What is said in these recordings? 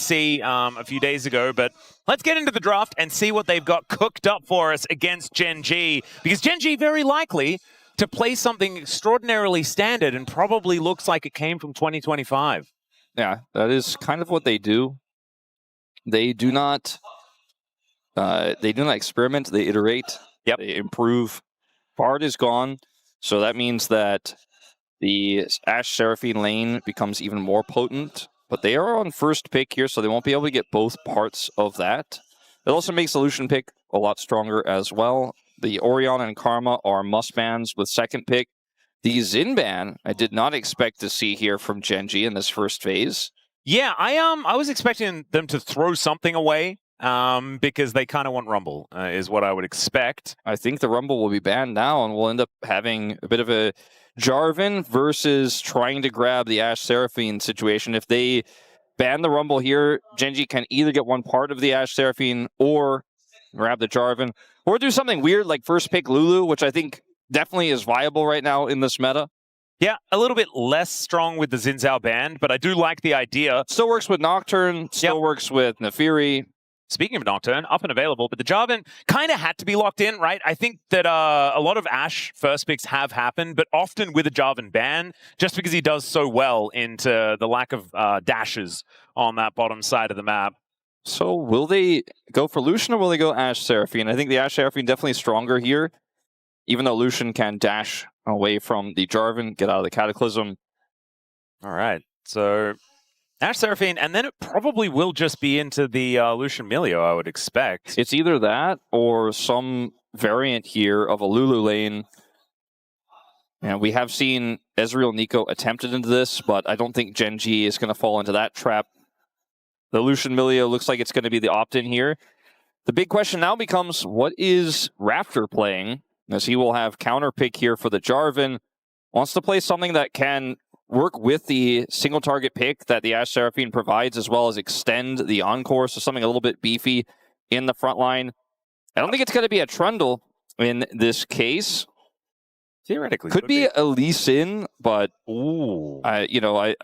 see a few days ago. But let's get into the draft and see what they've got cooked up for us against Gen.G. Because Gen.G very likely to play something extraordinarily standard and probably looks like it came from 2025. Yeah, that is kind of what they do. They do not experiment, they iterate, they improve. Bard is gone, so that means that the Ashe Seraphine lane becomes even more potent, but they are on first pick here, so they won't be able to get both parts of that. It also makes the Lucian pick a lot stronger as well. The Orion and Karma are must bans with second pick. The Xin ban, I did not expect to see here from Gen.G in this first phase. Yeah, I was expecting them to throw something away because they kind of want Rumble, is what I would expect. I think the Rumble will be banned now, and we'll end up having a bit of a Jarvan versus trying to grab the Ashe Seraphine situation. If they ban the Rumble here, Gen.G can either get one part of the Ashe Seraphine or grab the Jarvan, or do something weird like first pick Lulu, which I think definitely is viable right now in this meta. Yeah, a little bit less strong with the Xin Zhao ban, but I do like the idea. Still works with Nocturne, still works with Naafiri. Speaking of Nocturne, up and available, but the Jarvan kind of had to be locked in, right? I think that a lot of Ashe first picks have happened, but often with a Jarvan ban, just because he does so well into the lack of dashes on that bottom side of the map. So will they go for Lucian or will they go Ashe Seraphine? I think the Ashe Seraphine definitely stronger here, even though Lucian can dash away from the Jarvan, get out of the Cataclysm. All right, so Ashe Seraphine, and then it probably will just be into the Lucian Milio, I would expect. It's either that or some variant here of a Lulu lane. And we have seen Ezreal Nico attempted into this, but I don't think Gen.G is going to fall into that trap. The Lucian Milio looks like it's going to be the opt-in here. The big question now becomes, what is Raptor playing? As he will have counter pick here for the Jarvan. Wants to play something that can work with the single target pick that the Ashe Seraphine provides, as well as extend the Encore, so something a little bit beefy in the front line. I don't think it's going to be a Trundle in this case. Theoretically. Could be a Lee Sin, but I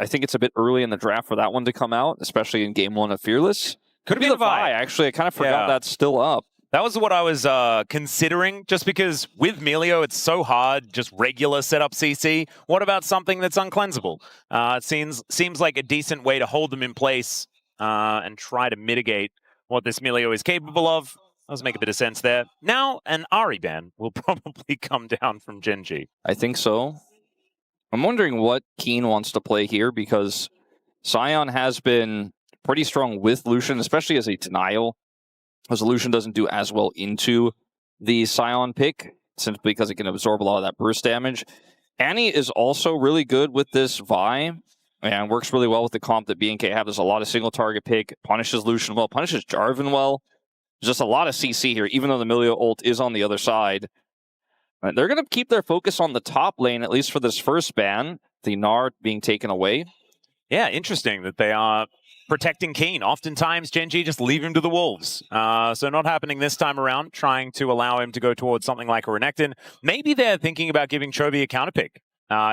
think it's a bit early in the draft for that one to come out, especially in game 1 of Fearless. Could be the Vi, actually. I kind of forgot that's still up. That was what I was considering, just because with Milio, it's so hard, just regular setup CC. What about something that's uncleansable? It seems like a decent way to hold them in place and try to mitigate what this Milio is capable of. Does make a bit of sense there. Now, an Ahri ban will probably come down from Gen.G. I think so. I'm wondering what Kiin wants to play here, because Sion has been pretty strong with Lucian, especially as a denial. As Lucian doesn't do as well into the Sion pick, simply because it can absorb a lot of that burst damage. Annie is also really good with this Vi, and works really well with the comp that BNK have. There's a lot of single target pick, punishes Lucian well, punishes Jarvan well. There's just a lot of CC here, even though the Milio ult is on the other side. They're going to keep their focus on the top lane, at least for this first ban, the Gnar being taken away. Yeah, interesting that they are protecting Kiin. Oftentimes, Gen.G just leave him to the wolves. So not happening this time around, trying to allow him to go towards something like a Renekton. Maybe they're thinking about giving Chovy a counterpick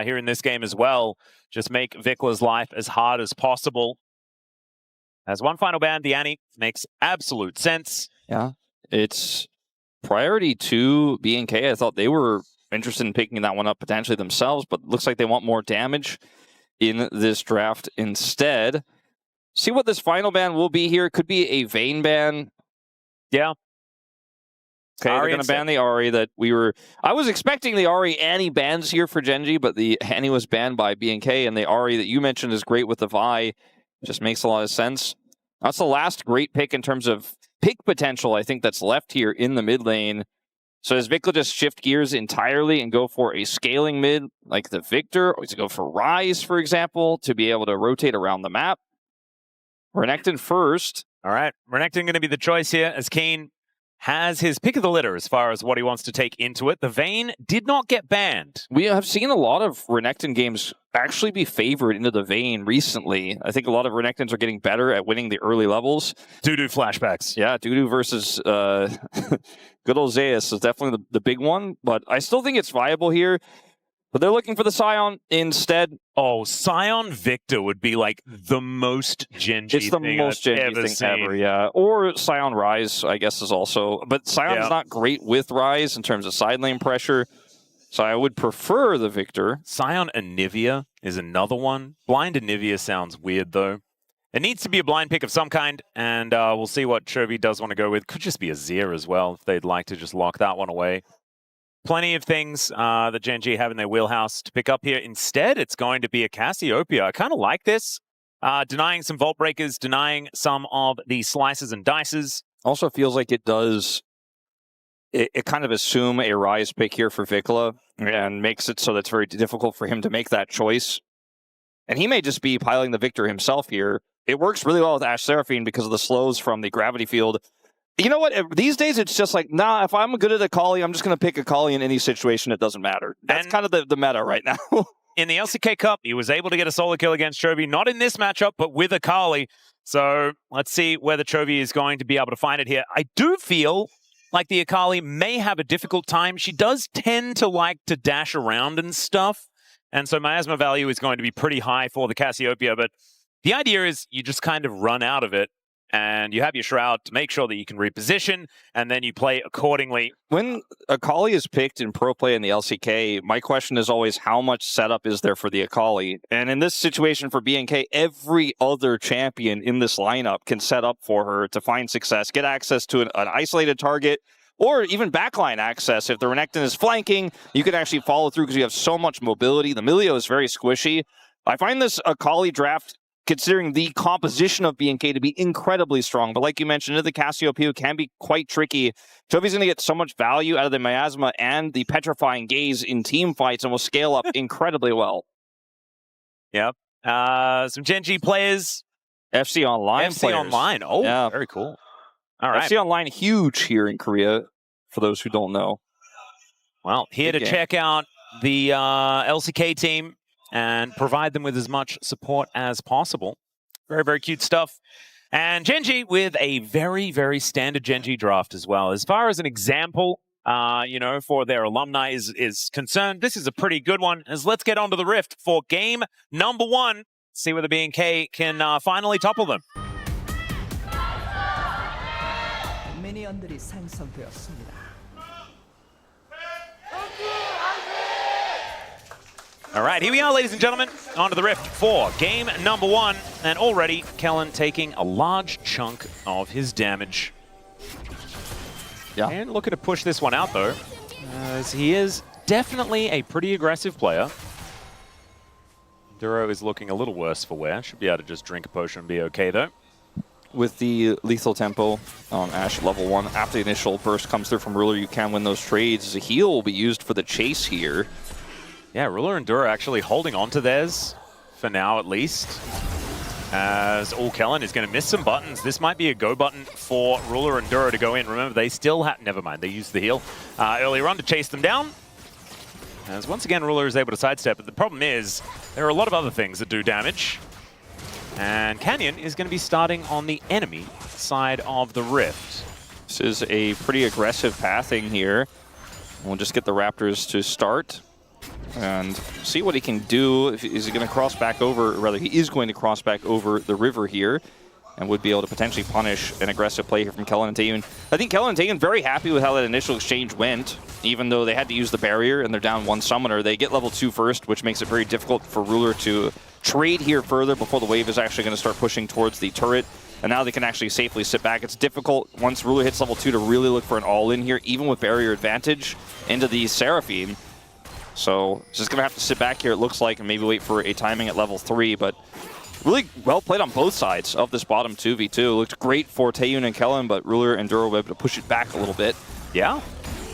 here in this game as well. Just make VicLa's life as hard as possible. As one final ban, the Annie makes absolute sense. Yeah, it's priority to BNK. I thought they were interested in picking that one up potentially themselves, but looks like they want more damage in this draft instead. See what this final ban will be here. It could be a Vayne ban. Yeah. Okay, they're going to ban the Ahri that we were... I was expecting the Ahri Annie bans here for Gen.G, but the Annie was banned by BNK, and the Ahri that you mentioned is great with the Vi. Just makes a lot of sense. That's the last great pick in terms of pick potential, I think, that's left here in the mid lane. So does VicLa just shift gears entirely and go for a scaling mid like the Victor, or does it go for Rise, for example, to be able to rotate around the map? Renekton first. All right, Renekton going to be the choice here, as Kiin has his pick of the litter as far as what he wants to take into it. The Vayne did not get banned. We have seen a lot of Renekton games actually be favored into the Vayne recently. I think a lot of Renektons are getting better at winning the early levels. Doo-doo flashbacks. Yeah, Doo-doo versus good old Zeus is definitely the big one, but I still think it's viable here. But they're looking for the Sion instead. Oh, Sion Victor would be like the most Gen.G It's the thing most Gen.G thing seen. ever, yeah. Or Sion Rise, I guess, is also. But Sion's not great with Rise in terms of side lane pressure. So I would prefer the Victor. Sion Anivia is another one. Blind Anivia sounds weird, though. It needs to be a blind pick of some kind, and we'll see what Chovy does want to go with. Could just be a Zir as well, if they'd like to just lock that one away. Plenty of things that Gen.G have in their wheelhouse to pick up here. Instead, it's going to be a Cassiopeia. I kind of like this. Denying some Vault Breakers, denying some of the slices and dices. Also feels like it does... It kind of assume a Rise pick here for VicLa and makes it so that it's very difficult for him to make that choice. And he may just be piling the Victor himself here. It works really well with Ashe Seraphine because of the slows from the gravity field. You know what? These days, it's just like, nah, if I'm good at Akali, I'm just going to pick Akali in any situation. It doesn't matter. That's kind of the meta right now. In the LCK Cup, he was able to get a solo kill against Chovy, not in this matchup, but with Akali. So let's see whether Chovy is going to be able to find it here. I do feel like the Akali may have a difficult time. She does tend to like to dash around and stuff. And so miasma value is going to be pretty high for the Cassiopeia. But the idea is you just kind of run out of it. And you have your Shroud to make sure that you can reposition, and then you play accordingly. When Akali is picked in pro play in the LCK, my question is always how much setup is there for the Akali? And in this situation for BNK, every other champion in this lineup can set up for her to find success, get access to an isolated target, or even backline access. If the Renekton is flanking, you can actually follow through because you have so much mobility. The Milio is very squishy. I find this Akali draft, considering the composition of BNK, to be incredibly strong. But like you mentioned, the Cassiopeia can be quite tricky. Chovy's going to get so much value out of the Miasma and the Petrifying Gaze in team fights and will scale up incredibly well. Yep. Some Gen.G players. FC Online FC players. Online. Oh, yeah. Very cool. All right. FC Online, huge here in Korea, for those who don't know. Well, here to check out the LCK team and provide them with as much support as possible. Very, very cute stuff. And Gen.G with a very, very standard Gen.G draft as well. As far as an example, you know, for their alumni is concerned, this is a pretty good one. As let's get onto the Rift for game number 1. See whether BNK can finally topple them. 미니언들이 생성되었습니다. All right, here we are, ladies and gentlemen, onto the Rift for game number 1. And already, Kellin taking a large chunk of his damage. Yeah. And looking to push this one out, though, as he is definitely a pretty aggressive player. Duro is looking a little worse for wear. Should be able to just drink a potion and be okay, though. With the lethal tempo on Ashe level 1, after the initial burst comes through from Ruler, you can win those trades. The heal will be used for the chase here. Yeah, Ruler and Duro actually holding on to theirs, for now at least. As Kellin is going to miss some buttons. This might be a go button for Ruler and Duro to go in. Remember, they still have... Never mind, they used the heal earlier on to chase them down. As once again, Ruler is able to sidestep. But the problem is, there are a lot of other things that do damage. And Canyon is going to be starting on the enemy side of the Rift. This is a pretty aggressive pathing here. We'll just get the Raptors to start and see what he can do. Is he going to cross back over, or rather he is going to cross back over the river here and would be able to potentially punish an aggressive play here from Kellin and Taeyoon. I think Kellin and Taeyoon very happy with how that initial exchange went, even though they had to use the barrier and they're down 1 summoner. They get level 2 first, which makes it very difficult for Ruler to trade here further before the wave is actually going to start pushing towards the turret. And now they can actually safely sit back. It's difficult once Ruler hits level 2 to really look for an all-in here, even with barrier advantage into the Seraphine. So just going to have to sit back here, it looks like, and maybe wait for a timing at level 3. But really well played on both sides of this bottom 2v2. Looked great for Taeyoon and Kellin, but Ruler and Duro were able to push it back a little bit. Yeah.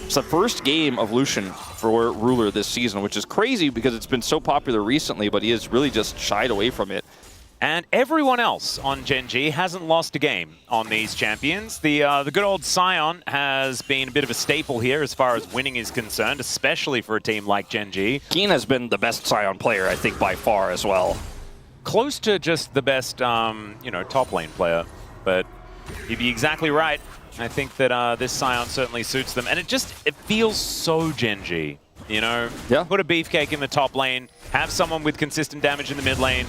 It's the first game of Lucian for Ruler this season, which is crazy because it's been so popular recently, but he has really just shied away from it. And everyone else on Gen.G hasn't lost a game on these champions. The good old Sion has been a bit of a staple here as far as winning is concerned, especially for a team like Gen.G. Kiin has been the best Sion player, I think, by far as well. Close to just the best, you know, top lane player. But you'd be exactly right. I think that this Sion certainly suits them. And it feels so Gen.G. You know, Yeah. put a beefcake in the top lane, have someone with consistent damage in the mid lane,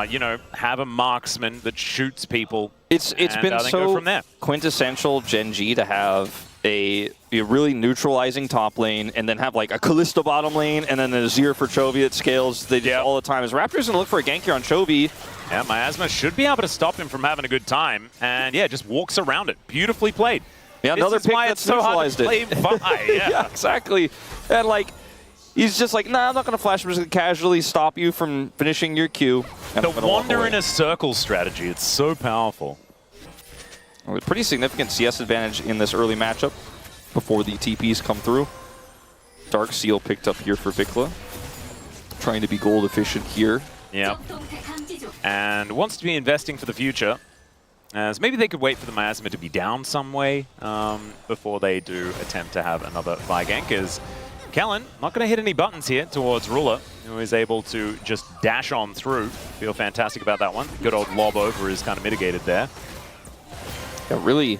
you know, have a marksman that shoots people. It's been then go so from there. quintessential Gen.G to have a really neutralizing top lane and then have like a Kalista bottom lane and then a Azir for Chovy that scales all the time. As Raptor's going to look for a gank here on Chovy. Yeah, Miasma should be able to stop him from having a good time. And yeah, just walks around it. Beautifully played. Yeah, another this is pick why that's it's so hard neutralized to it. play Vi. Yeah. Yeah, exactly. And like, he's just like, nah, I'm not going to flash. I'm just going to casually stop you from finishing your Q. The wander in a circle strategy, it's so powerful. A pretty significant CS advantage in this early matchup before the TPs come through. Dark Seal picked up here for VicLa. Trying to be gold efficient here. Yeah. And wants to be investing for the future. As maybe they could wait for the Miasma to be down some way before they do attempt to have another Vi gank. As Kellin not going to hit any buttons here towards Ruler, who is able to just dash on through. Feel fantastic about that one. Good old lob over is kind of mitigated there. Yeah, really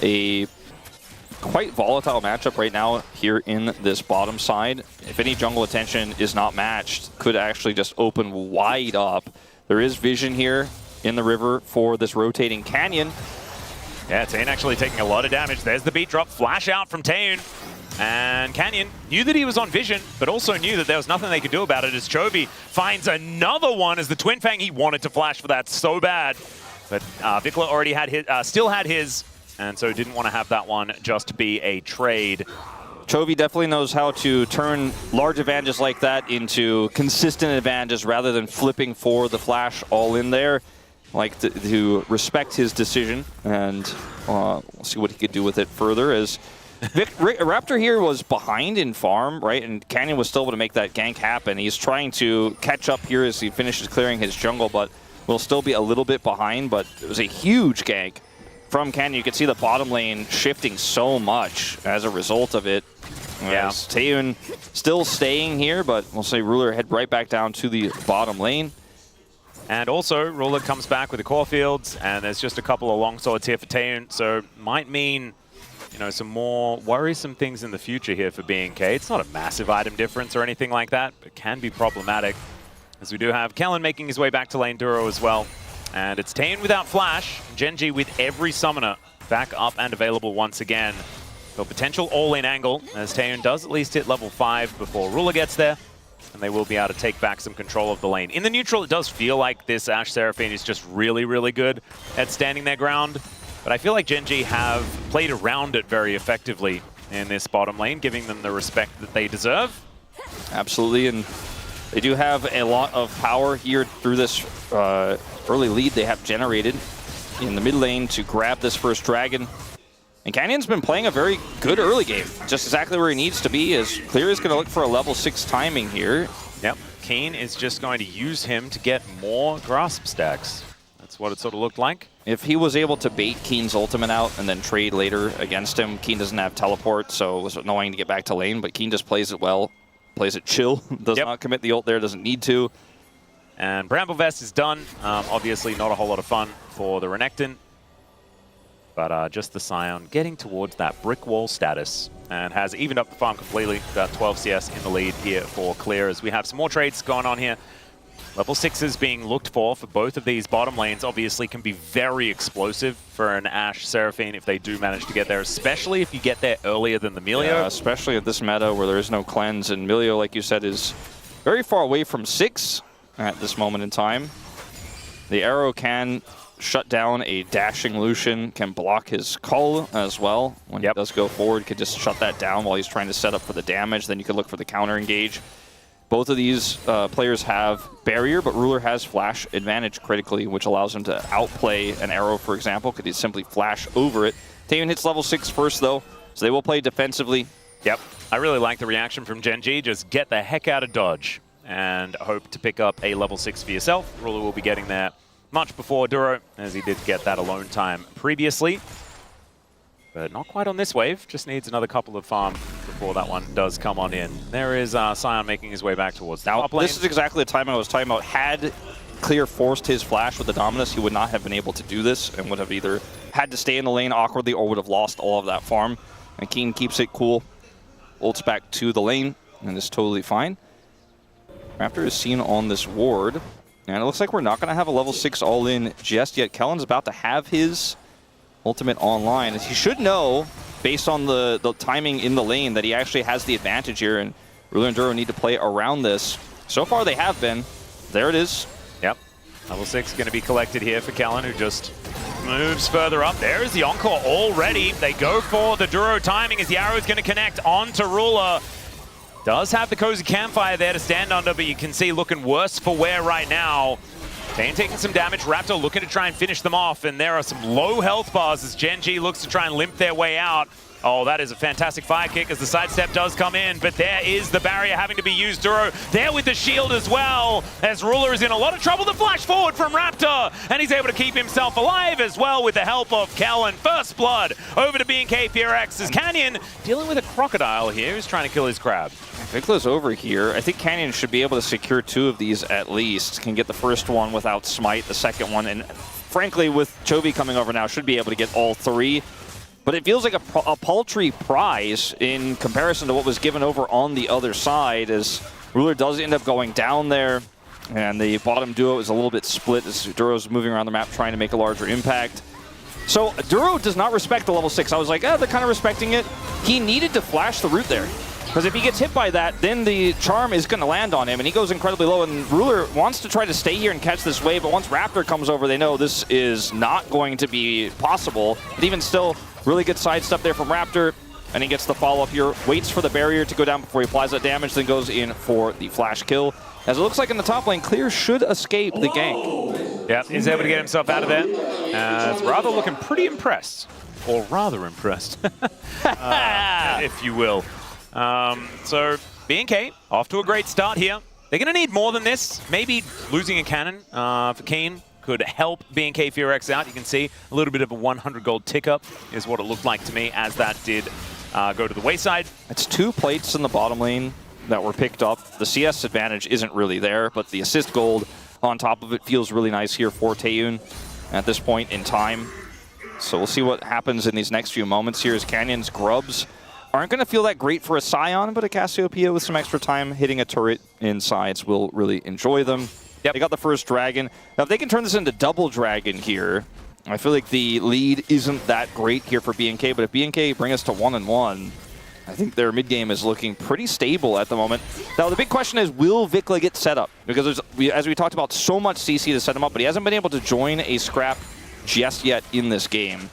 a quite volatile matchup right now here in this bottom side. If any jungle attention is not matched, could actually just open wide up. There is vision here in the river for this rotating canyon. Yeah, Taeyoon actually taking a lot of damage. There's the beat drop. Flash out from Taeyoon. And Canyon knew that he was on vision, but also knew that there was nothing they could do about it as Chovy finds another one as the Twin Fang. He wanted to flash for that so bad. But VicLa already had his, still had his, and so didn't want to have that one just be a trade. Chovy definitely knows how to turn large advantages like that into consistent advantages rather than flipping for the flash all in there. Like to respect his decision, and we'll see what he could do with it further. As Raptor here was behind in farm, right, and Canyon was still able to make that gank happen. He's trying to catch up here as he finishes clearing his jungle, but will still be a little bit behind. But it was a huge gank from Canyon. You can see the bottom lane shifting so much as a result of it. Yeah. Taeyoon still staying here, but we'll say Ruler head right back down to the bottom lane. And also, Ruler comes back with the core fields, and there's just a couple of long swords here for Taeyoon, so might mean, you know, some more worrisome things in the future here for BNK. It's not a massive item difference or anything like that, but it can be problematic, as we do have Kellin making his way back to lane Duro as well. And it's Taeyoon without flash, Gen.G with every summoner back up and available once again. So potential all-in angle, as Taeyoon does at least hit level 5 before Ruler gets there. And they will be able to take back some control of the lane. In the neutral, it does feel like this Ashe Seraphine is just really, really good at standing their ground. But I feel like Gen.G have played around it very effectively in this bottom lane, giving them the respect that they deserve. Absolutely, and they do have a lot of power here through this early lead they have generated in the mid lane to grab this first dragon. And Canyon's been playing a very good early game, just exactly where he needs to be, as Clear is going to look for a level 6 timing here. Yep, Kiin is just going to use him to get more grasp stacks. That's what it sort of looked like. If he was able to bait Kiin's ultimate out and then trade later against him, Kiin doesn't have teleport, so it was annoying to get back to lane, but Kiin just plays it well, plays it chill, does not commit the ult there, doesn't need to. And Bramble Vest is done. Obviously not a whole lot of fun for the Renekton. But just the Sion getting towards that brick wall status and has evened up the farm completely. About 12 CS in the lead here for Clear, as we have some more trades going on here. Level 6s being looked for both of these bottom lanes obviously can be very explosive for an Ashe Seraphine if they do manage to get there, especially if you get there earlier than the Milio. Yeah, especially at this meta where there is no cleanse, and Milio, like you said, is very far away from 6 at this moment in time. The arrow can shut down a dashing Lucian, can block his call as well. When he does go forward, could just shut that down while he's trying to set up for the damage. Then you could look for the counter engage. Both of these players have barrier, but Ruler has flash advantage critically, which allows him to outplay an arrow, for example. Could he simply flash over it? Taeyoon hits level 6 first, though, so they will play defensively. Yep, I really like the reaction from Gen.G. Just get the heck out of dodge and hope to pick up a level 6 for yourself. Ruler will be getting there much before Duro, as he did get that alone time previously. But not quite on this wave, just needs another couple of farm before that one does come on in. There is Sion making his way back towards the top lane. This is exactly the time I was talking about. Had Clear forced his flash with the Dominus, he would not have been able to do this and would have either had to stay in the lane awkwardly or would have lost all of that farm. And Kiin keeps it cool, ults back to the lane. and it's totally fine. Raptor is seen on this ward, and it looks like we're not going to have a level 6 all-in just yet. Kellin's about to have his ultimate online. He should know, based on the timing in the lane, that he actually has the advantage here, and Ruler and Duro need to play around this. So far they have been. There it is. Yep. Level 6 going to be collected here for Kellin, who just moves further up. There is the Encore already. They go for the Duro timing as the arrow is going to connect onto Ruler. Does have the cozy campfire there to stand under, but you can see looking worse for wear right now. Taeyoon taking some damage. Raptor looking to try and finish them off, and there are some low health bars as Gen.G looks to try and limp their way out. Oh, that is a fantastic fire kick as the sidestep does come in, but there is the barrier having to be used. Duro there with the shield as well, as Ruler is in a lot of trouble. The flash forward from Raptor, and he's able to keep himself alive as well with the help of Kellin. First blood over to BNK FEARX as Canyon dealing with a crocodile here, who's trying to kill his crab. VicLa's over here. I think Canyon should be able to secure 2 of these at least. Can get the first one without smite, the second one, and frankly with Chovy coming over now, should be able to get all 3. But it feels like a paltry prize in comparison to what was given over on the other side, as Ruler does end up going down there, and the bottom duo is a little bit split as Duro's moving around the map trying to make a larger impact. So Duro does not respect the level 6. I was like, they're kind of respecting it. He needed to flash the root there, because if he gets hit by that, then the charm is going to land on him, and he goes incredibly low, and Ruler wants to try to stay here and catch this wave, but once Raptor comes over, they know this is not going to be possible. But even still, really good sidestep there from Raptor, and he gets the follow-up here, waits for the barrier to go down before he applies that damage, then goes in for the flash kill. As it looks like in the top lane, Clear should escape the gank. Yeah, he's able to get himself out of there. It's rather looking pretty impressed, or rather impressed, if you will. So BNK off to a great start here. They're going to need more than this. Maybe losing a cannon for Kiin could help BNK FEARX out. You can see a little bit of a 100 gold tick up is what it looked like to me as that did go to the wayside. It's 2 plates in the bottom lane that were picked up. The CS advantage isn't really there, but the assist gold on top of it feels really nice here for Taeyoon at this point in time. So we'll see what happens in these next few moments here as Canyon's grubs aren't going to feel that great for a Sion, but a Cassiopeia with some extra time hitting a turret in sides will really enjoy them. Yep. They got the first dragon. Now, if they can turn this into double dragon here, I feel like the lead isn't that great here for BNK, but if BNK bring us to 1-1, I think their mid game is looking pretty stable at the moment. Now, the big question is, will VicLa get set up? Because as we talked about, so much CC to set him up, but he hasn't been able to join a scrap just yet in this game.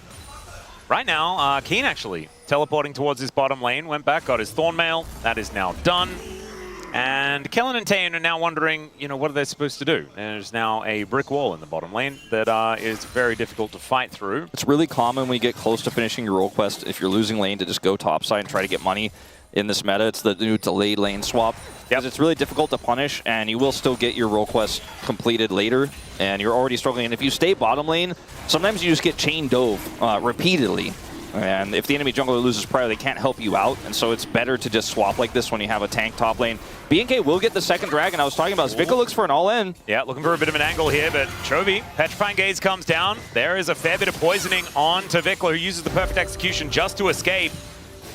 Right now, Kiin actually teleporting towards his bottom lane, went back, got his Thornmail. That is now done. And Kellin and Taeyoon are now wondering, what are they supposed to do? There's now a brick wall in the bottom lane that is very difficult to fight through. It's really common when you get close to finishing your role quest, if you're losing lane, to just go topside and try to get money in this meta. It's the new delayed lane swap. Because it's really difficult to punish, and you will still get your role quest completed later, and you're already struggling. And if you stay bottom lane, sometimes you just get chain dove repeatedly. And if the enemy jungler loses prior, they can't help you out. And so it's better to just swap like this when you have a tank top lane. BNK will get the second dragon I was talking about. VicLa looks for an all-in. Yeah, looking for a bit of an angle here, but Chovy, Petrifying Gaze comes down. There is a fair bit of poisoning on to VicLa, who uses the perfect execution just to escape.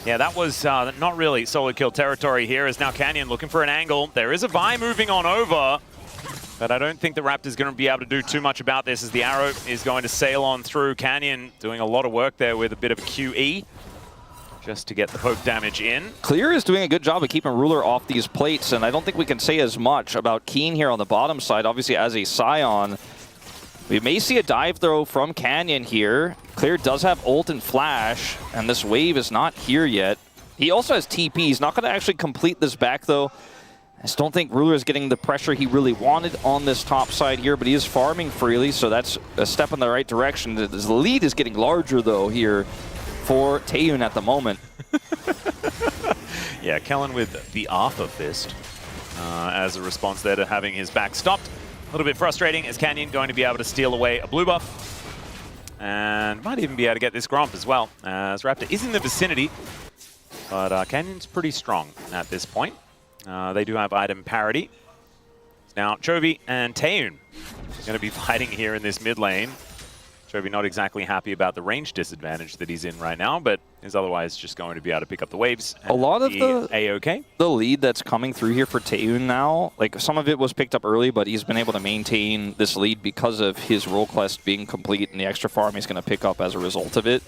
Yeah, that was not really solo kill territory here, as now Canyon looking for an angle. There is a Vi moving on over, but I don't think the Raptor's going to be able to do too much about this, as the arrow is going to sail on through. Canyon doing a lot of work there with a bit of a QE just to get the poke damage in. Clear is doing a good job of keeping Ruler off these plates, and I don't think we can say as much about Kiin here on the bottom side. Obviously, as a Sion, we may see a dive throw from Canyon here. Clear does have ult and flash, and this wave is not here yet. He also has TP. He's not going to actually complete this back, though. I just don't think Ruler is getting the pressure he really wanted on this top side here, but he is farming freely, so that's a step in the right direction. The lead is getting larger, though, here for Taeyoon at the moment. Yeah, Kellin with the Arthur Fist as a response there to having his back stopped. A little bit frustrating, as Canyon going to be able to steal away a blue buff. And might even be able to get this Gromp as well, as Raptor is in the vicinity. But Canyon's pretty strong at this point. They do have item parity. Now, Chovy and Taeyoon are going to be fighting here in this mid lane. Chovy not exactly happy about the range disadvantage that he's in right now, but is otherwise just going to be able to pick up the waves. A lot of the A-OK. The lead that's coming through here for Taeyoon now, like some of it was picked up early, but he's been able to maintain this lead because of his role quest being complete and the extra farm he's going to pick up as a result of it.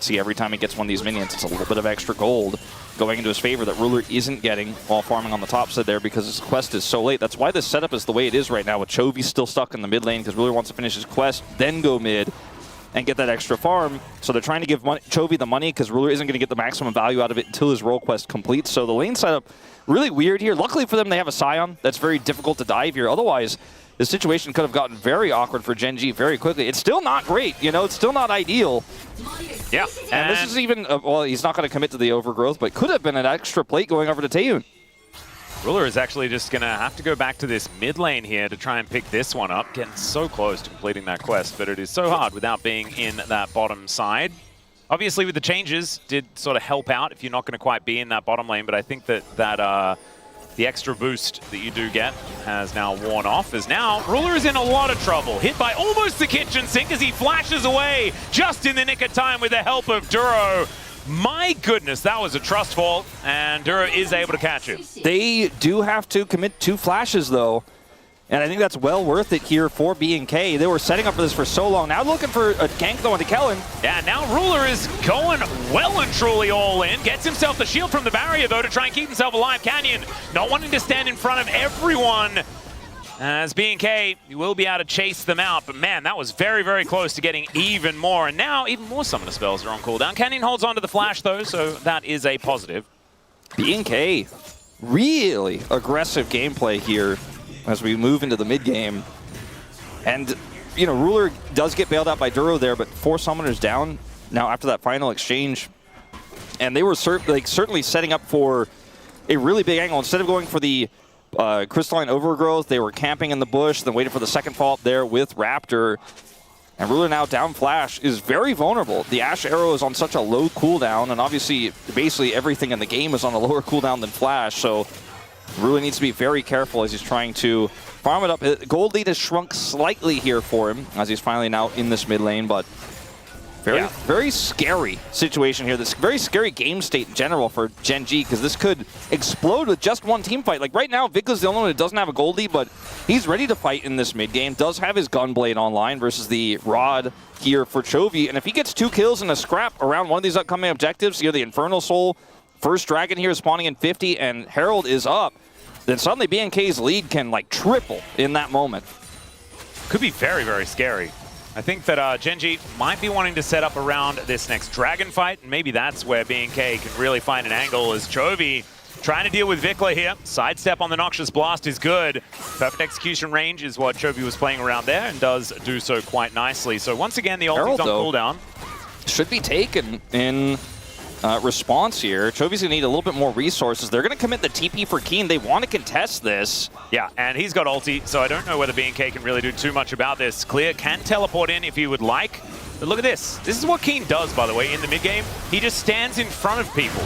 See, every time he gets one of these minions, it's a little bit of extra gold going into his favor that Ruler isn't getting while farming on the top side there because his quest is so late. That's why this setup is the way it is right now, with Chovy still stuck in the mid lane because Ruler wants to finish his quest, then go mid and get that extra farm. So they're trying to give Chovy the money because Ruler isn't going to get the maximum value out of it until his role quest completes. So the lane setup, really weird here. Luckily for them, they have a Sion that's very difficult to dive here. Otherwise, the situation could have gotten very awkward for Gen.G very quickly. It's still not great, you know, it's still not ideal. Yeah. And this is even, well, he's not going to commit to the overgrowth, but could have been an extra plate going over to Taeyoon. Ruler is actually just going to have to go back to this mid lane here to try and pick this one up. Getting so close to completing that quest, but it is so hard without being in that bottom side. Obviously, with the changes, did sort of help out if you're not going to quite be in that bottom lane, but I think that the extra boost that you do get has now worn off, as now Ruler is in a lot of trouble. Hit by almost the kitchen sink as he flashes away just in the nick of time with the help of Duro. My goodness, that was a trust fall, and Duro is able to catch him. They do have to commit 2 flashes, though. And I think that's well worth it here for BNK. They were setting up for this for so long. Now looking for a gank though into Kellin. Yeah, now Ruler is going well and truly all in. Gets himself the shield from the barrier though to try and keep himself alive. Canyon not wanting to stand in front of everyone. As BNK, you will be able to chase them out. But man, that was very, very close to getting even more. And now even more summoner spells are on cooldown. Canyon holds on to the flash though, so that is a positive. BNK, really aggressive gameplay here as we move into the mid game. And, you know, Ruler does get bailed out by Duro there, but 4 summoners down now after that final exchange. And they were certainly setting up for a really big angle. Instead of going for the crystalline overgrowth, they were camping in the bush, then waiting for the second fall up there with Raptor. And Ruler now down flash is very vulnerable. The Ashe arrow is on such a low cooldown, and obviously basically everything in the game is on a lower cooldown than flash, so Ruler needs to be very careful as he's trying to farm it up. Gold lead has shrunk slightly here for him as he's finally now in this mid lane, but very scary situation here. This very scary game state in general for Gen.G because this could explode with just one team fight. Like right now, VicLa's the only one that doesn't have a gold lead, but he's ready to fight in this mid game. Does have his Gunblade online versus the Rod here for Chovy, and if he gets 2 kills in a scrap around one of these upcoming objectives, you know, the Infernal Soul, first Dragon here is spawning in 50, and Herald is up, then suddenly BNK's lead can like triple in that moment. Could be very, very scary. I think that Gen.G might be wanting to set up around this next Dragon fight, and maybe that's where BNK can really find an angle as Chovy trying to deal with VicLa here. Sidestep on the Noxious Blast is good. Perfect execution range is what Chovy was playing around there, and does do so quite nicely. So once again, the ulti's on cooldown. Should be taken in response here. Chovy's going to need a little bit more resources. They're going to commit the TP for Kiin. They want to contest this. Yeah, and he's got ulti, so I don't know whether BNK can really do too much about this. Clear can teleport in if he would like. But look at this. This is what Kiin does, by the way, in the mid-game. He just stands in front of people.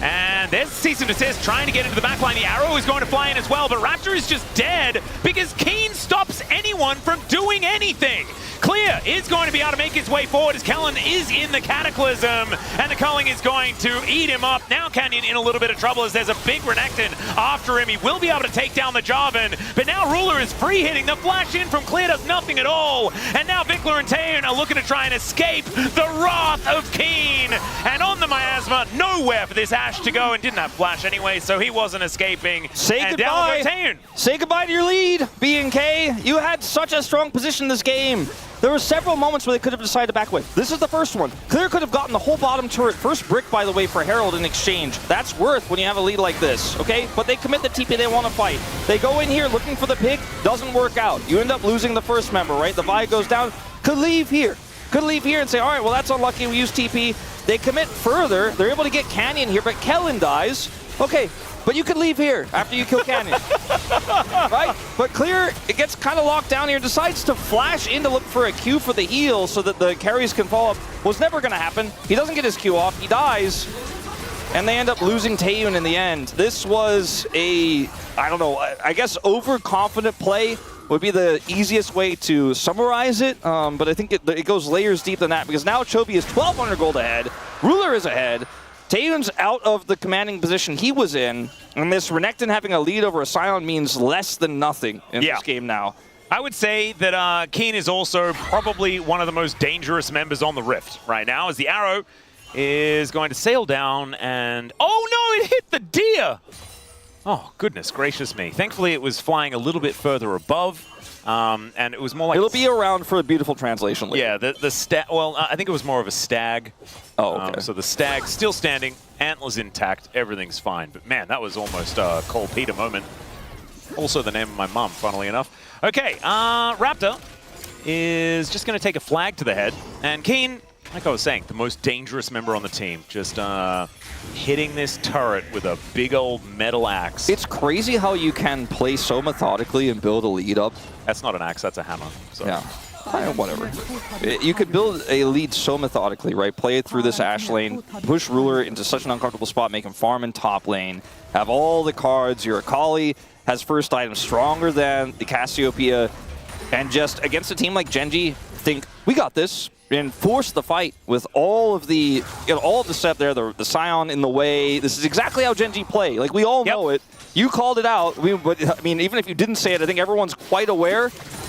And there's cease and desist trying to get into the backline. The arrow is going to fly in as well, but Raptor is just dead because Kiin stops anyone from doing anything. Clear is going to be able to make his way forward as Kellin is in the Cataclysm, and the culling is going to eat him up. Now Canyon in a little bit of trouble as there's a big Renekton after him. He will be able to take down the Jarvan, but now Ruler is free hitting. The flash in from Clear does nothing at all, and now VicLa and Taeyoon are looking to try and escape the wrath of Kiin. And on the miasma, nowhere for this Ashe to go, and didn't have flash anyway, so he wasn't escaping. Say and goodbye. Down goes Taeyoon. Say goodbye to your lead, BNK. You had such a strong position this game. There were several moments where they could have decided to back away. This is the first one. Clear could have gotten the whole bottom turret. First brick, by the way, for Herald in exchange. That's worth when you have a lead like this, okay? But they commit the TP, they want to fight. They go in here looking for the pick, doesn't work out. You end up losing the first member, right? The Vi goes down. Could leave here. Could leave here and say, all right, well, that's unlucky. We use TP. They commit further. They're able to get Canyon here, but Kellin dies. Okay, but you could leave here after you kill Canyon. Right? But Clear, it gets kind of locked down here, decides to flash in to look for a Q for the heal so that the carries can fall up. Was never going to happen. He doesn't get his Q off. He dies. And they end up losing Taeyoon in the end. This was a, I don't know, I guess overconfident play would be the easiest way to summarize it, but I think it goes layers deep than that, because now Chovy is 1,200 gold ahead, Ruler is ahead, Taeyoon's out of the commanding position he was in, and this Renekton having a lead over a Sion means less than nothing in this game now. I would say that Kiin is also probably one of the most dangerous members on the Rift right now, as the arrow is going to sail down and... Oh no, it hit the deer! Oh, goodness gracious me. Thankfully, it was flying a little bit further above, and it was more like... It'll be around for a beautiful translation later. Yeah, the stag... Well, I think it was more of a stag. Oh, okay. So the stag still standing, antlers intact, everything's fine. But man, that was almost a Cole Peter moment. Also the name of my mum, funnily enough. Okay, Raptor is just going to take a flag to the head, and Kiin, like I was saying, the most dangerous member on the team, just hitting this turret with a big old metal axe. It's crazy how you can play so methodically and build a lead up. That's not an axe, that's a hammer. So. Yeah, whatever. You could build a lead so methodically, right? Play it through this Ashe lane, push Ruler into such an uncomfortable spot, make him farm in top lane, have all the cards, your Akali has first item stronger than the Cassiopeia, and just against a team like Gen.G, think, we got this. And force the fight with all of the, all of the step there, the Sion in the way. This is exactly how Gen.G play. Like, we all know it. You called it out. But I mean, even if you didn't say it, I think everyone's quite aware.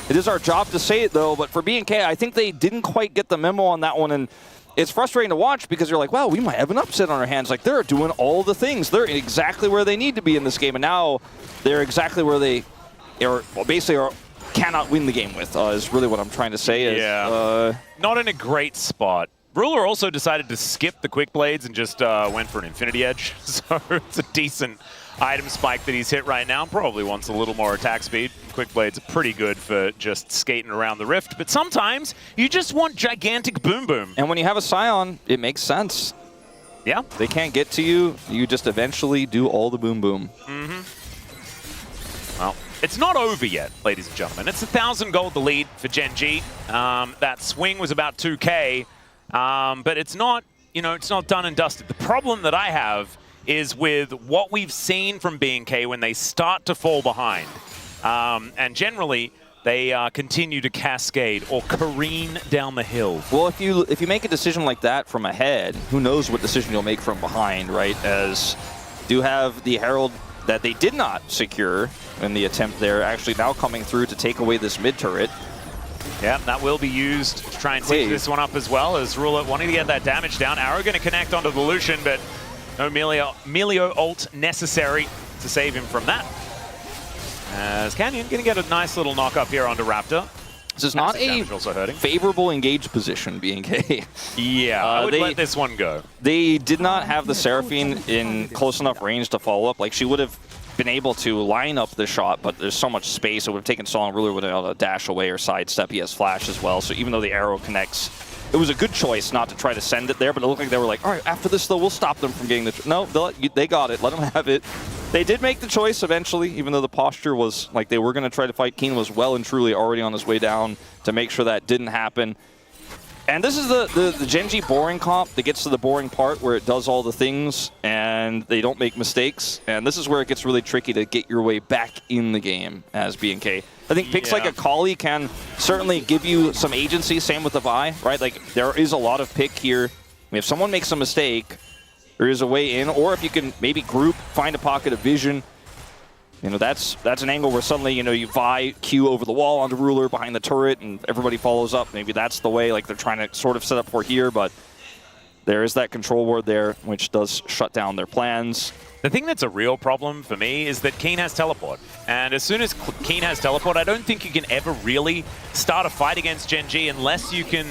It is our job to say it, though. But for BNK, I think they didn't quite get the memo on that one. And it's frustrating to watch because you're like, wow, we might have an upset on our hands. Like, they're doing all the things. They're exactly where they need to be in this game. And now they're exactly where they are, well, basically are, cannot win the game with, is really what I'm trying to say. Is, not in a great spot. Ruler also decided to skip the quick blades and just went for an infinity edge. So it's a decent item spike that he's hit right now. Probably wants a little more attack speed. Quick blades are pretty good for just skating around the Rift, but sometimes you just want gigantic boom boom. And when you have a Sion, it makes sense. Yeah. They can't get to you. You just eventually do all the boom boom. Well, it's not over yet, ladies and gentlemen. It's 1,000 gold the lead for Gen.G. That swing was about 2K, but it's not, it's not done and dusted. The problem that I have is with what we've seen from BNK when they start to fall behind. And generally, they continue to cascade or careen down the hill. Well, if you make a decision like that from ahead, who knows what decision you'll make from behind, right? As do have the Herald that they did not secure in the attempt there, actually now coming through to take away this mid turret. Yeah, that will be used to try and save this one up as well, as Ruler wanting to get that damage down. Arrow going to connect onto the Lucian, but no Milio ult necessary to save him from that. As Canyon going to get a nice little knock up here onto Raptor. This is not a favorable engage position, BNK. Yeah, I would let this one go. They did not have the Seraphine in close enough range to follow up. Like, she would have been able to line up the shot, but there's so much space. It would have taken Sion. Ruler would have been able to dash away or sidestep. He has flash as well. So even though the arrow connects, it was a good choice not to try to send it there, but it looked like they were like, all right, after this, though, we'll stop them from getting the... No, they got it. Let them have it. They did make the choice eventually, even though the posture was like they were going to try to fight. Kiin was well and truly already on his way down to make sure that didn't happen. And this is the Gen.G boring comp that gets to the boring part where it does all the things and they don't make mistakes. And this is where it gets really tricky to get your way back in the game as BNK. I think picks like Akali can certainly give you some agency, same with the Vi, right? Like, there is a lot of pick here. I mean, if someone makes a mistake, there is a way in, or if you can maybe group, find a pocket of vision. That's an angle where suddenly, you Vi Q over the wall onto Ruler behind the turret and everybody follows up. Maybe that's the way, like, they're trying to sort of set up for here, but there is that control ward there, which does shut down their plans. The thing that's a real problem for me is that Kiin has teleport. And as soon as Kiin has teleport, I don't think you can ever really start a fight against Gen.G unless you can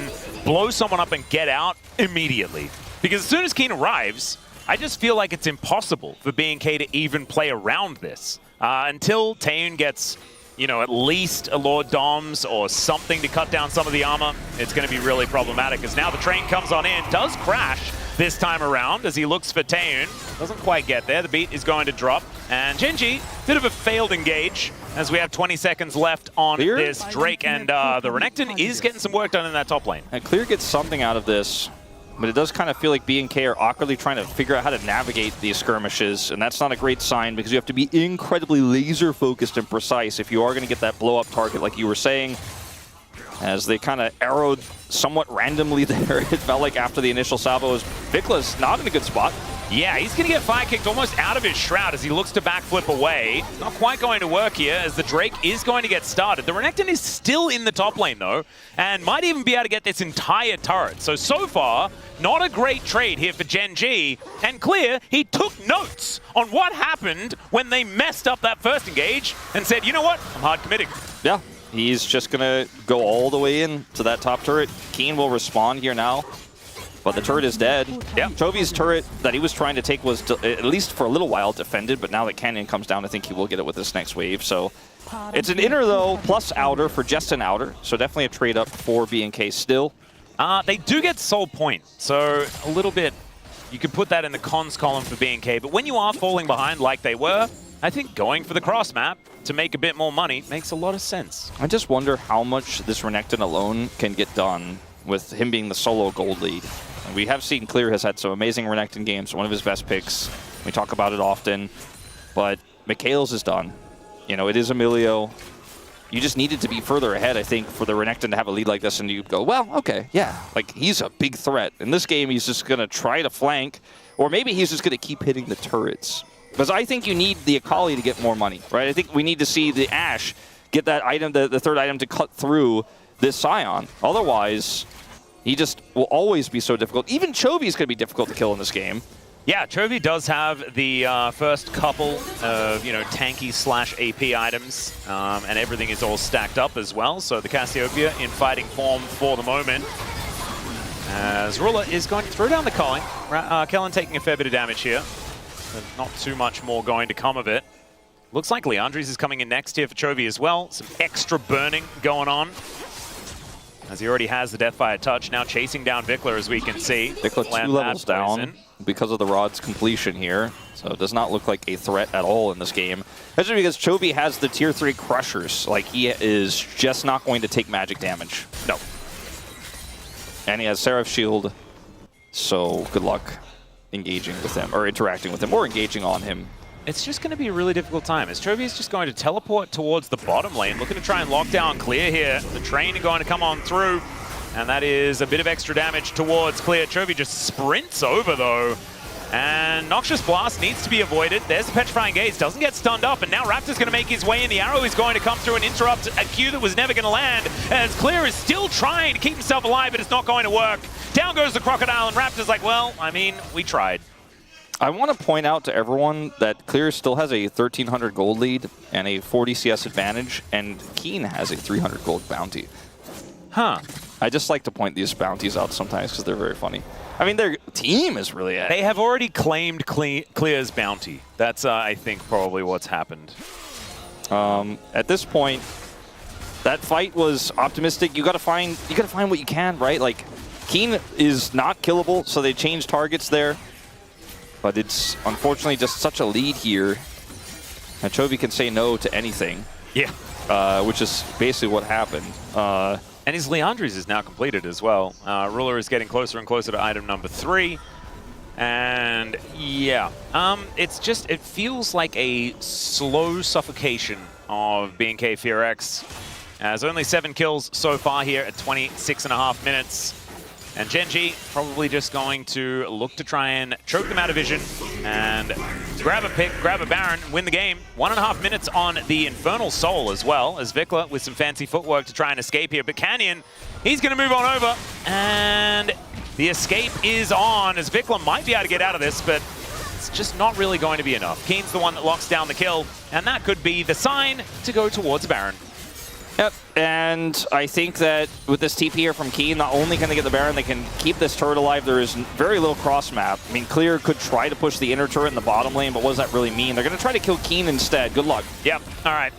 blow someone up and get out immediately. Because as soon as Kiin arrives, I just feel like it's impossible for BNK to even play around this. Until Taeyoon gets, at least a Lord Doms or something to cut down some of the armor, it's going to be really problematic. Because now the train comes on in, does crash this time around as he looks for Taeyoon. Doesn't quite get there. The beat is going to drop. And Gen.G, bit of a failed engage as we have 20 seconds left on this Drake. And the Renekton is getting some work done in that top lane. And Clear gets something out of this. but it does kind of feel like BNK are awkwardly trying to figure out how to navigate these skirmishes, and that's not a great sign because you have to be incredibly laser-focused and precise if you are going to get that blow-up target like you were saying. As they kind of arrowed somewhat randomly there, it felt like after the initial salvos, VicLa's not in a good spot. Yeah, he's going to get fire kicked almost out of his shroud as he looks to backflip away. Not quite going to work here as the Drake is going to get started. The Renekton is still in the top lane though, and might even be able to get this entire turret. So far, not a great trade here for Gen.G. And clear, he took notes on what happened when they messed up that first engage and said, you know what, I'm hard committing. Yeah, he's just going to go all the way in to that top turret. Kiin will respond here now. But the turret is dead. Yeah. Chovy's turret that he was trying to take was, at least for a little while, defended, but now that Canyon comes down, I think he will get it with this next wave. So it's an inner, though, plus outer for just an outer. So definitely a trade-up for BNK still. They do get soul point, so a little bit, you could put that in the cons column for BNK. But when you are falling behind like they were, I think going for the cross map to make a bit more money makes a lot of sense. I just wonder how much this Renekton alone can get done with him being the solo gold lead. We have seen Clear has had some amazing Renekton games, one of his best picks. We talk about it often, but Mikhail's is done. You know, it is a Milio. You just needed to be further ahead, I think, for the Renekton to have a lead like this, and you go, well, okay, yeah, like he's a big threat. In this game, he's just going to try to flank, or maybe he's just going to keep hitting the turrets. Because I think you need the Akali to get more money, right? I think we need to see the Ashe get that item, the third item, to cut through this Sion. Otherwise, he just will always be so difficult. Even Chovy is going to be difficult to kill in this game. Yeah, Chovy does have the first couple of, tanky / AP items, and everything is all stacked up as well. So the Cassiopeia in fighting form for the moment. As Ruler is going to throw down the calling. Kellin taking a fair bit of damage here. But not too much more going to come of it. Looks like Leandres is coming in next here for Chovy as well. Some extra burning going on, as he already has the Deathfire touch, now chasing down VicLa, as we can see. VicLa 2 levels down because of the Rod's completion here, so it does not look like a threat at all in this game. Especially because Chovy has the tier 3 crushers. Like, he is just not going to take magic damage. No. And he has Seraph Shield, so good luck engaging with him, or interacting with him, or engaging on him. It's just going to be a really difficult time, as Chovy is just going to teleport towards the bottom lane, looking to try and lock down Clear here. The train are going to come on through, and that is a bit of extra damage towards Clear. Chovy just sprints over, though, and Noxious Blast needs to be avoided. There's the Petrifying Gaze, doesn't get stunned up, and now Raptor's going to make his way in. The arrow is going to come through and interrupt a Q that was never going to land, as Clear is still trying to keep himself alive, but it's not going to work. Down goes the Crocodile, and Raptor's like, well, I mean, we tried. I want to point out to everyone that Clear still has a 1,300 gold lead and a 40 CS advantage, and Kiin has a 300 gold bounty. Huh. I just like to point these bounties out sometimes because they're very funny. I mean, their team is really at. They have already claimed Clear's bounty. That's, I think, probably what's happened. At this point, that fight was optimistic. You got to find what you can, right? Like, Kiin is not killable, so they changed targets there. But it's unfortunately just such a lead here. And Chovy can say no to anything. Yeah. Which is basically what happened. And his Leandres is now completed as well. Ruler is getting closer and closer to item number 3. And yeah, it feels like a slow suffocation of BNK FEARX. As only 7 kills so far here at 26.5 minutes. And Gen.G probably just going to look to try and choke them out of vision and grab a pick, grab a Baron, win the game. 1.5 minutes on the Infernal Soul as well, as VicLa with some fancy footwork to try and escape here. But Canyon, he's going to move on over, and the escape is on, as VicLa might be able to get out of this, but it's just not really going to be enough. Kiin's the one that locks down the kill, and that could be the sign to go towards Baron. Yep, and I think that with this TP here from Kiin, not only can they get the Baron, they can keep this turret alive. There is very little cross map. I mean, Clear could try to push the inner turret in the bottom lane, but what does that really mean? They're going to try to kill Kiin instead. Good luck. Yep, all right.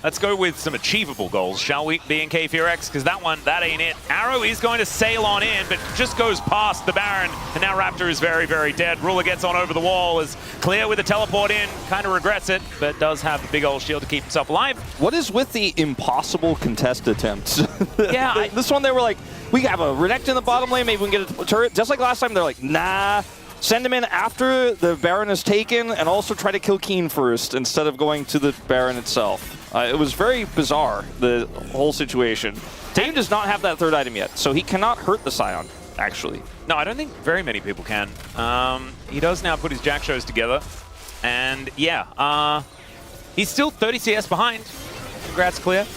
Let's go with some achievable goals, shall we, BNK FEARX? Because that ain't it. Arrow is going to sail on in, but just goes past the Baron, and now Raptor is very, very dead. Ruler gets on over the wall, is clear with the teleport in, kind of regrets it, but does have the big old shield to keep himself alive. What is with the impossible contest attempts? Yeah. This one they were like, we have a Renekton in the bottom lane, maybe we can get a turret. Just like last time, they're like, nah. Send him in after the Baron is taken, and also try to kill Kiin first instead of going to the Baron itself. It was very bizarre, the whole situation. Taeyoon does not have that third item yet, so he cannot hurt the Sion, actually. No, I don't think very many people can. He does now put his Jack shows together, and yeah, he's still 30 CS behind. Congrats, Clear.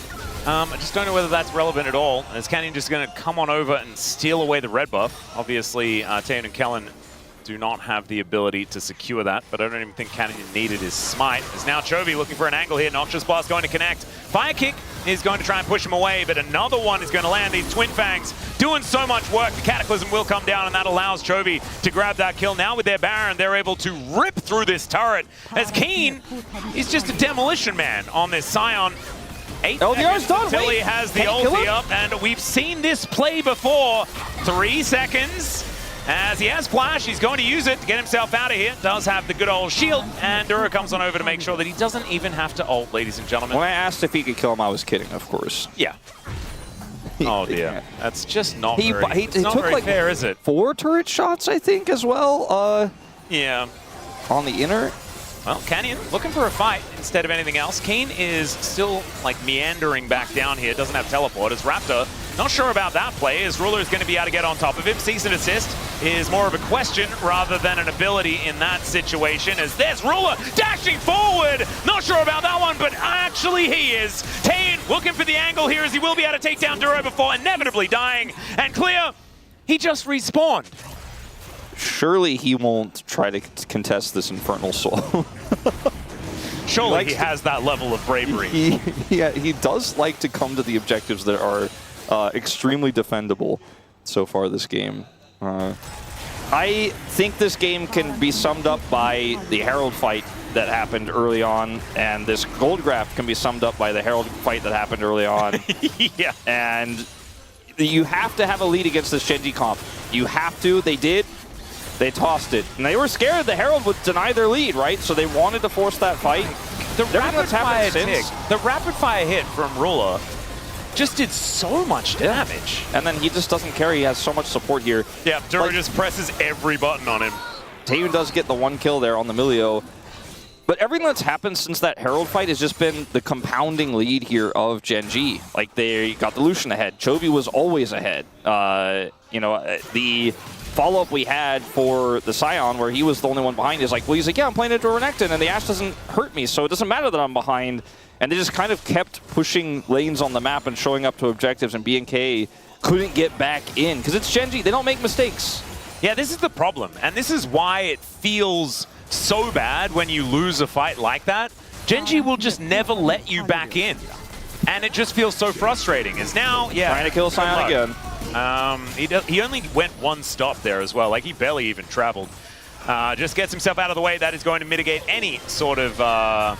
I just don't know whether that's relevant at all. Is Canyon just going to come on over and steal away the red buff? Obviously, Taeyoon and Kellin do not have the ability to secure that, but I don't even think Canyon needed his smite. As now Chovy looking for an angle here. Noxious Blast going to connect. Fire Kick is going to try and push him away, but another one is going to land. These Twin Fangs doing so much work. The Cataclysm will come down, and that allows Chovy to grab that kill. Now with their Baron, they're able to rip through this turret. As Kiin is just a demolition man on this Sion. 8 LDR's seconds done. until he has the ulti up, and we've seen this play before. 3 seconds. As he has flash, he's going to use it to get himself out of here. Does have the good old shield, and Duro comes on over to make sure that he doesn't even have to ult, ladies and gentlemen. When I asked if he could kill him, I was kidding, of course. Yeah. Oh dear, that's just not he very, took very like fair, is it? 4 turret shots, I think, as well. Yeah. On the inner. Well, Canyon looking for a fight instead of anything else. Kiin is still like meandering back down here, doesn't have teleport. As Raptor, not sure about that play, as Ruler is going to be able to get on top of him. Cease and assist is more of a question rather than an ability in that situation, as there's Ruler dashing forward. Not sure about that one, but actually he is. Taeyoon looking for the angle here, as he will be able to take down Duro before inevitably dying. And Clear, he just respawned. Surely he won't try to contest this Infernal Soul. Surely he has that level of bravery. He does like to come to the objectives that are extremely defendable so far this game. I think this game can be summed up by the Herald fight that happened early on, and this gold graph can be summed up by the Herald fight that happened early on. Yeah. And you have to have a lead against this Gen.G comp. You have to. They did. They tossed it. And they were scared the Herald would deny their lead, right? So they wanted to force that fight. The rapid fire hit from Ruler just did so much damage. And then he just doesn't care. He has so much support here. Yeah, Duro just presses every button on him. Taeyoon does get the 1 kill there on the Milio. But everything that's happened since that Herald fight has just been the compounding lead here of Gen.G. Like, they got the Lucian ahead. Chovy was always ahead. The follow-up we had for the Sion, where he was the only one behind, is like, well, he's like, yeah, I'm playing into Renekton, and the Ashe doesn't hurt me, so it doesn't matter that I'm behind. And they just kind of kept pushing lanes on the map and showing up to objectives, and BNK couldn't get back in. Because it's Gen.G, they don't make mistakes. Yeah, this is the problem, and this is why it feels so bad when you lose a fight like that. Gen.G will just never let you back in. And it just feels so frustrating. Is now, yeah. Trying to kill Sion again. He only went 1 stop there as well. Like, he barely even traveled. Just gets himself out of the way. That is going to mitigate any sort of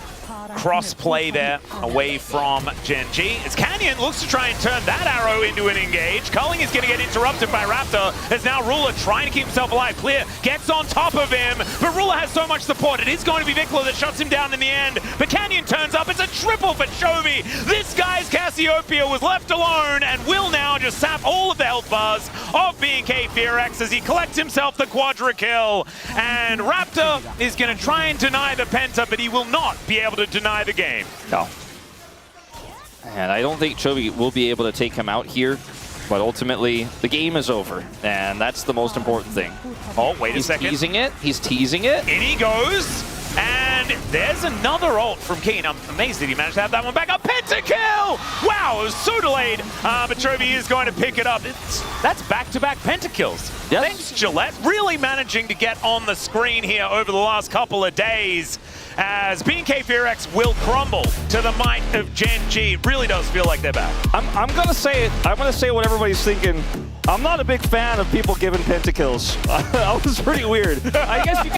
cross-play there away from Gen.G. As Canyon looks to try and turn that arrow into an engage. Culling is going to get interrupted by Raptor, as now Ruler trying to keep himself alive. Clear gets on top of him, but Ruler has so much support. It is going to be VicLa that shuts him down in the end, but Canyon turns up. It's a triple for Chovy. This guy's Cassiopeia was left alone and will now just sap all of the health bars of BNK FEARX as he collects himself the quadra kill. And Raptor is going to try and deny the Penta, but he will not be able to deny the game. No. And I don't think Chovy will be able to take him out here, but ultimately the game is over, and that's the most important thing. Oh, wait a second. He's teasing it. He's teasing it. In he goes. And there's another ult from Kiin. I'm amazed that he managed to have that one back. A pentakill! Wow, it was so delayed. But Chovy is going to pick it up. That's back-to-back pentakills. Yes. Thanks, Gillette. Really managing to get on the screen here over the last couple of days, as BNK FEARX will crumble to the might of Gen.G. It really does feel like they're back. I'm going to say it. I'm going to say what everybody's thinking. I'm not a big fan of people giving pentakills. That was pretty weird. I guess you